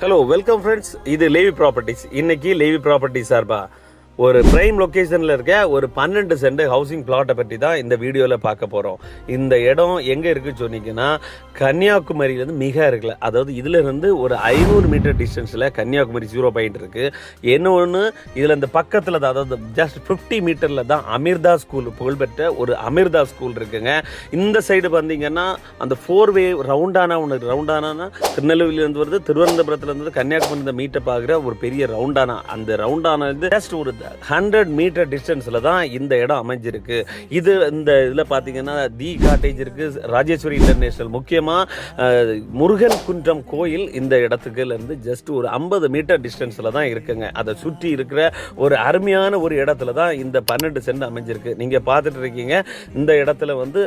Hello welcome friends, இது Levi properties. இன்னைக்கு Levi properties சார்பா ஒரு பிரைம் லொக்கேஷனில் இருக்க ஒரு 12 சென்ட் ஹவுசிங் பிளாட்டை பற்றி தான் இந்த வீடியோவில் பார்க்க போகிறோம். இந்த இடம் எங்கே இருக்குன்னு சொன்னீங்கன்னா கன்னியாகுமரியிலேருந்து மிக இருக்குல்ல, அதாவது இதிலிருந்து ஒரு 500 மீட்டர் டிஸ்டன்ஸில் கன்னியாகுமரி 0 பாயிண்ட் இருக்குது. என்ன ஒன்று, இதில் இந்த பக்கத்தில் தான், அதாவது ஜஸ்ட் 50 மீட்டரில் தான் அமிர்தா ஸ்கூல், புகழ்பெற்ற ஒரு அமிர்தா ஸ்கூல் இருக்குங்க. இந்த சைடு பார்த்தீங்கன்னா அந்த 4-வே ரவுண்டானா ஒன்று, ரவுண்டானா திருநெல்வேலியிலேருந்து வருது, திருவனந்தபுரத்துலேருந்து கன்னியாகுமரி மீட்டப் ஆகிற ஒரு பெரிய ரவுண்டானா. அந்த ரவுண்டானா ஜஸ்ட் ஒரு 100 மீட்டர் டிஸ்டன்ஸில் தான் இந்த இடம் அமைஞ்சிருக்கு. இந்த இதில் பார்த்தீங்கன்னா தி காட்டேஜ் இருக்குது, ராஜேஸ்வரி இன்டர்நேஷனல், முக்கியமாக முருகன் குன்றம் கோயில் இந்த இடத்துக்கு இருந்து ஜஸ்ட் ஒரு 50 மீட்டர் டிஸ்டன்ஸில் தான் இருக்குங்க. அதை சுற்றி இருக்கிற ஒரு அருமையான ஒரு இடத்துல தான் இந்த 12 சென்ட் அமைஞ்சிருக்கு. நீங்கள் பார்த்துட்டு இருக்கீங்க. இந்த இடத்துல வந்து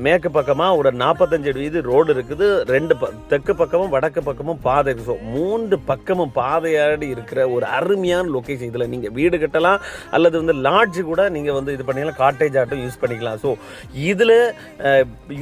மேற்கு பக்கமாக ஒரு 45 வீதி ரோடு இருக்குது. தெற்கு பக்கமும் வடக்கு பக்கமும் பாதை இருக்குது. ஸோ 3 பக்கமும் பாதையாடி இருக்கிற ஒரு அருமையான லொக்கேஷன். இதில் நீங்கள் வீடு கட்டலாம் அல்லது வந்து லாட்ஜ் கூட நீங்கள் வந்து இது பண்ணிக்கலாம், காட்டேஜ் ஆட்டும் யூஸ் பண்ணிக்கலாம். ஸோ இதில்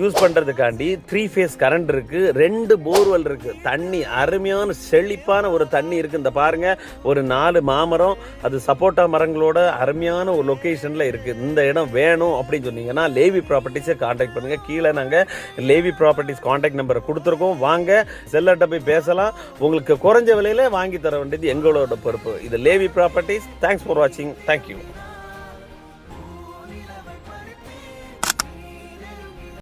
யூஸ் பண்ணுறதுக்காண்டி 3 ஃபேஸ் கரண்ட் இருக்குது, 2 போர்வெல் இருக்குது, தண்ணி அருமையான செழிப்பான ஒரு தண்ணி இருக்குது. இந்த பாருங்கள், ஒரு 4 மாமரம், அது சப்போட்டா மரங்களோட அருமையான ஒரு லொக்கேஷனில் இருக்குது. இந்த இடம் வேணும் அப்படின்னு சொன்னீங்கன்னா லேவி ப்ராப்பர்ட்டிஸை கான்டாக்ட் பண்ணுங்கள். கீழே நாங்கள் லேவி ப்ராப்பர்ட்டிஸ் கான்டாக்ட் நம்பரை கொடுத்துருக்கோம். வாங்க, செல்லர்கிட்ட போய் பேசலாம். உங்களுக்கு குறைஞ்ச விலையில் வாங்கி தர வேண்டியது எங்களோட பொறுப்பு. இது Levi properties. Thanks for watching. Thank you.